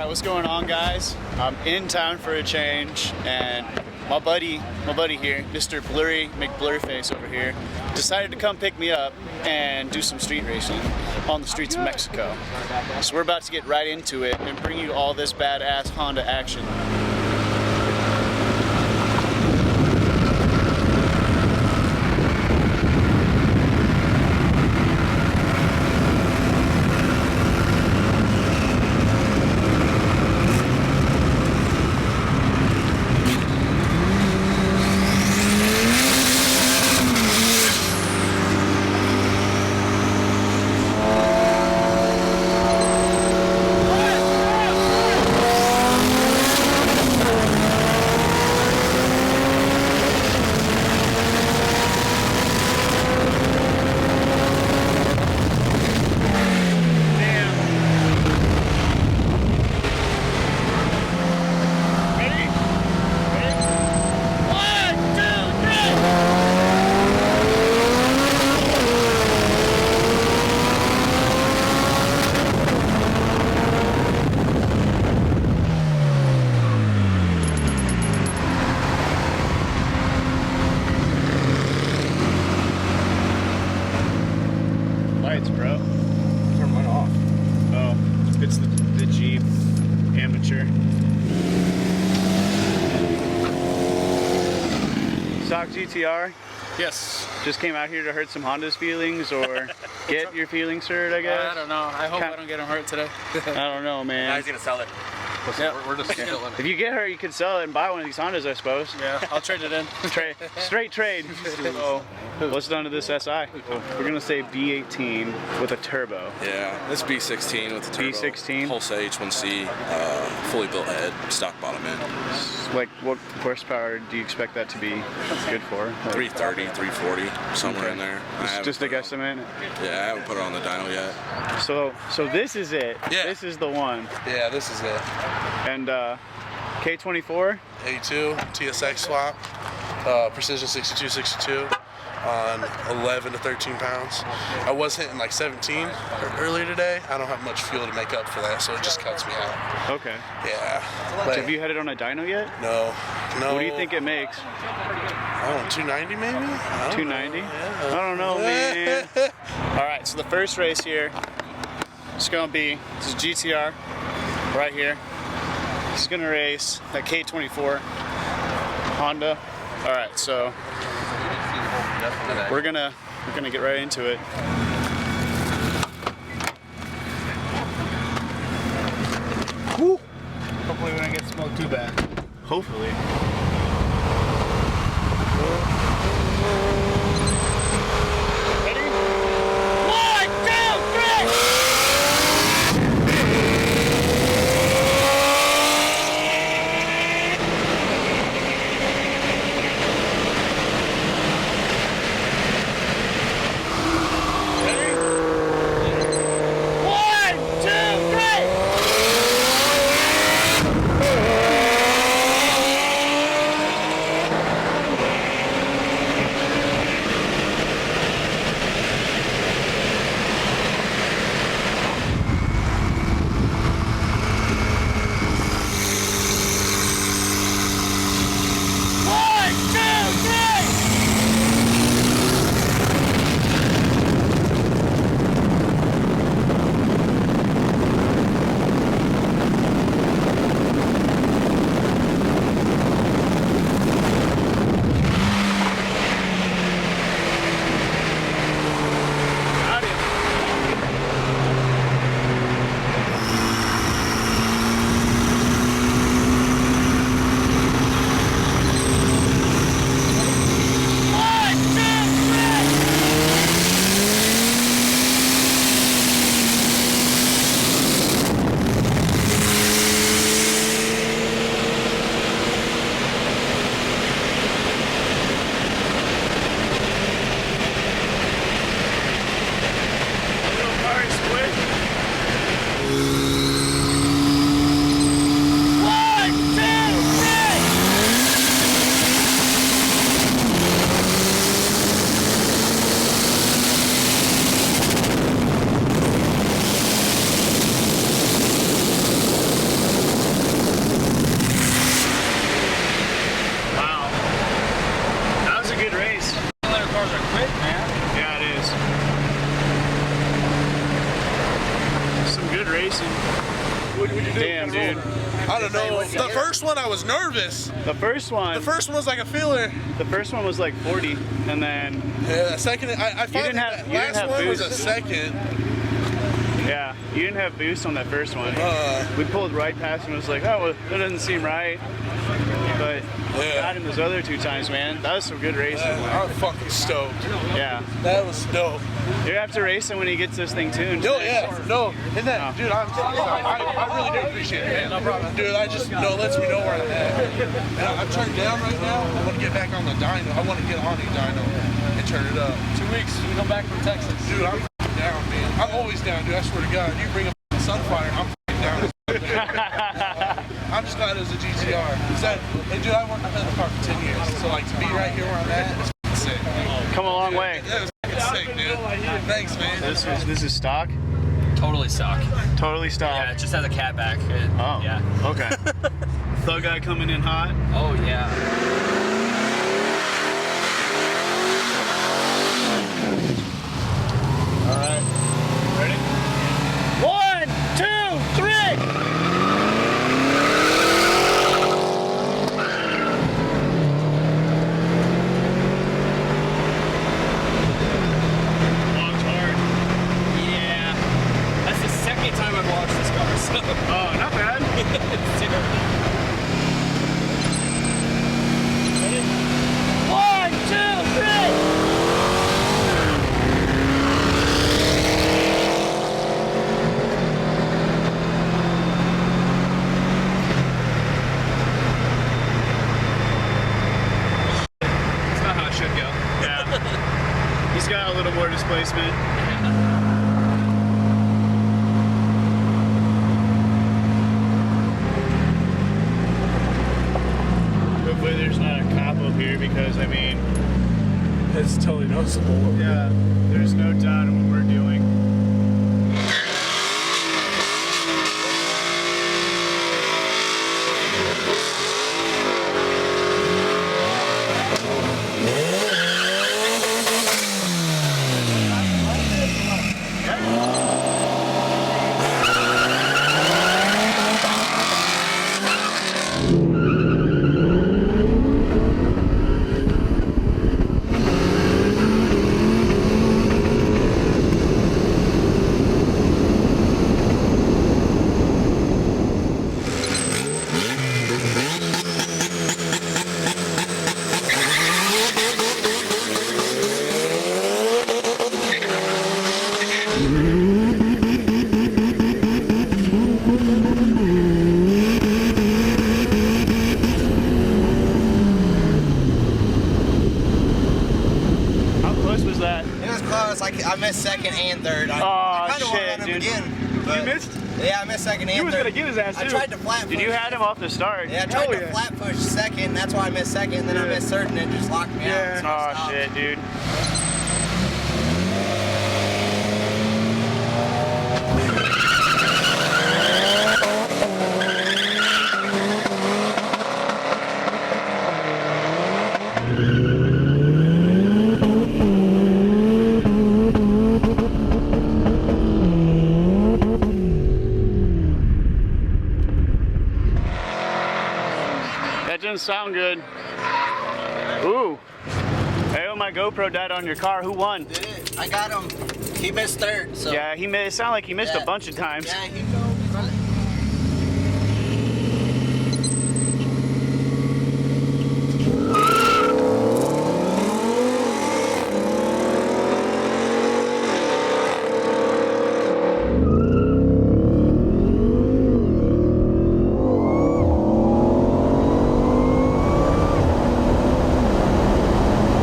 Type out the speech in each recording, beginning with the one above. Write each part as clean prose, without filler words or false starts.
what's going on, guys? I'm in town for a change, and my buddy here, Mr. Blurry McBlurface over here, decided to come pick me up and do some street racing on the streets of Mexico. So we're about to get right into it and bring you all this badass Honda action. Bro. Turn mine off. Oh, it's the Jeep Amateur. Stock GTR? Yes. Just came out here to hurt some Honda's feelings, or get your feelings hurt, I guess? I don't know. I hope I don't get them hurt today. I don't know, man. Now he's gonna sell it. Yeah, we're just killing it. If you get hurt, you could sell it and buy one of these Hondas, I suppose. Yeah, I'll trade it in. Straight trade. So, what's done to this SI? We're gonna say B18 with a turbo. Yeah, this B16 with the turbo. B16? Wholesale H1C, fully built head, stock bottom end. Like, what horsepower do you expect that to be good for? Like, 330, 340, somewhere in there. Just a guesstimate? Yeah, I haven't put it on the dyno yet. So this is it. Yeah. This is the one. Yeah, this is it. And K24? A2 TSX swap, precision 6262 on 11 to 13 pounds. I was hitting like 17 earlier today. I don't have much fuel to make up for that, so it just cuts me out. Okay. Yeah. So have you had it on a dyno yet? No. What do you think it makes? I don't know, 290 maybe? 290? Yeah. I don't know, man. Alright, so the first race here is going to be, this is GTR right here. He's gonna race that K24 Honda. All right, so we're gonna get right into it. Woo. Hopefully we don't get smoked too bad. Hopefully. Ready? 1, 2, 3! racing. What'd you do? Damn, dude. I don't know. The first one I was nervous. The first one Was like a feeler. The first one was like 40, and then Yeah, the second I found didn't have- that you didn't last have one was boost. a second. yeah, you didn't have boost on that first one. Uh, We pulled right past him. It was like, oh, well, that doesn't seem right. But Yeah. got him those other 2 times, man. That was some good racing. I'm fucking stoked. Yeah, That was dope. you have to race him when he gets this thing tuned. No, yeah, no. And that, dude, I really do appreciate it, man. No problem. Dude, I just lets me know where I'm at. And I'm turned down right now. I want to get back on the dyno. I want to get on a dyno and turn it up. 2 weeks. We come back from Texas. Dude, I'm down, man. I'm always down, dude. I swear to God. You bring a Sunfire, I'm down. I'm just glad it was a GTR. And dude, I worked on the car for 10 years. So like to be right here where I'm at, it's sick. Come a long way. That was sick, dude. Thanks, man. This is stock? Totally stock. Totally stock. Yeah, it just has a catback. Oh, Yeah. okay. Thug guy coming in hot. Oh, yeah. All right. Ready? 1, 2, 3. Walked hard. Yeah. That's the second time I've watched this car, so. Oh, not bad. It's terrible. 1, 2, 3. It's not how it should go. Yeah. He's got a little more displacement. Hopefully there's not a cop up here because, I mean, It's totally noticeable. yeah, there's no doubt in what we're doing. How close was that? It was close. I missed second and third. I Aw, kind of want to shit, run him dude. again. But missed? Yeah, I missed second and You was third. gonna get his ass I too. tried to flat push. Dude, you had him off the start. Yeah, I tried to flat push second. That's why I missed second. And then I missed third, and it just locked me out. So I Oh stopped. shit, dude. That doesn't sound good. Ooh. Hey, oh, my GoPro died on your car. Who won? Did it? I got him. He missed third. So Yeah, he missed. It sounded like he missed Yeah. a bunch of times. yeah, he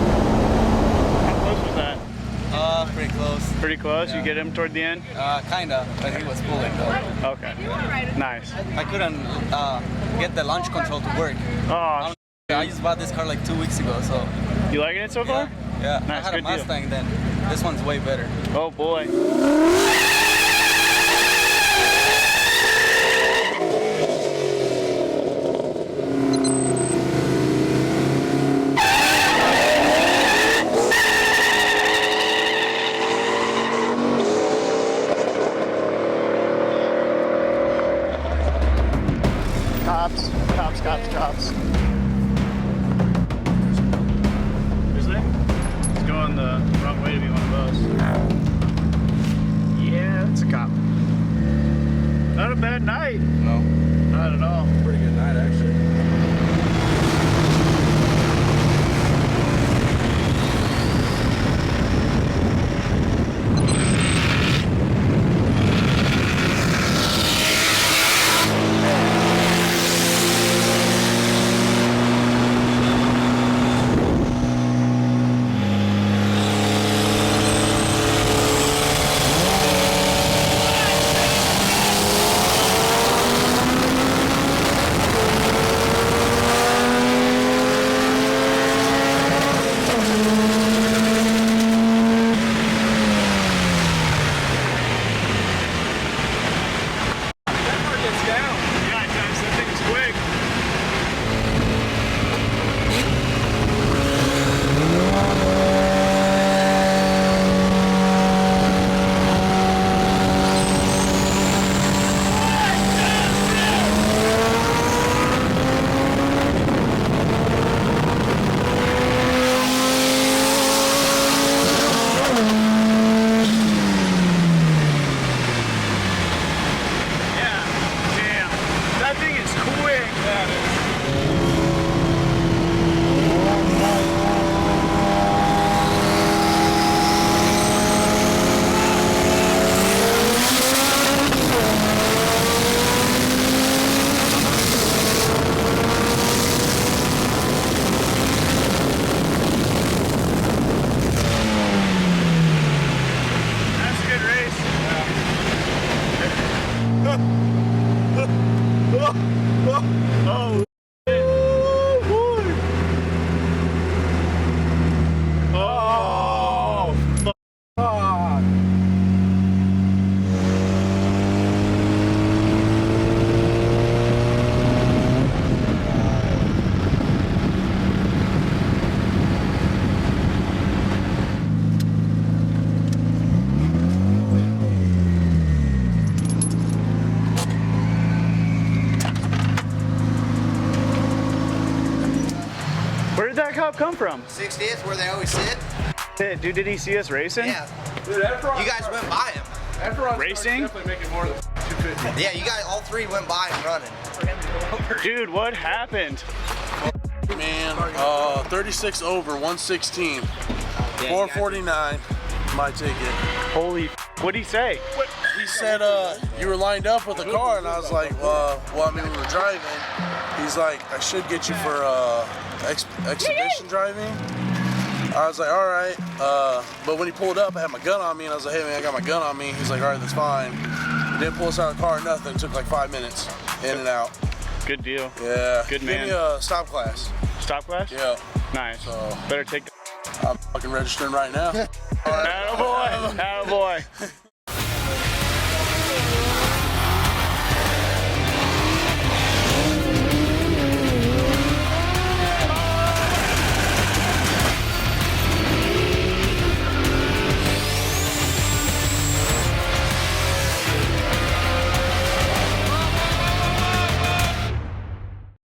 How close was that? pretty close. Pretty close. You get him toward the end. Kinda, but he was pulling though. Okay. Nice. I couldn't get the launch control to work. Oh, I just bought this car like 2 weeks ago, so you liking it so far? yeah. I Nice, had a good deal. Mustang then. This one's way better. Oh boy. Cops. Is there? It's going the wrong way to be one of those. Yeah, it's a cop. Not a bad night. No. Not at all. Pretty good night, actually. Oh, boy. Oh, fuck. Where did that cop come from? 60th, where they always sit. Hey, dude, did he see us racing? Yeah. Dude, You guys went by him. Racing? Definitely making more than 250. Yeah, you guys, all three went by him running. Dude, what happened? Man, 36 over, 116. 449, my ticket. Holy, what'd he say? He said, you were lined up with a car, and I was like, well, I mean, we were driving. He's like, I should get you for exhibition driving. I was like, all right. But when he pulled up, I had my gun on me, and I was like, hey, man, I got my gun on me. He's like, all right, that's fine. He didn't pull us out of the car or nothing. It took like 5 minutes, in and out. Good deal. Yeah. Good man. Give me a stop class. Stop class? Yeah. Nice. So, Better take. I'm fucking registering right now. Attaboy. Attaboy.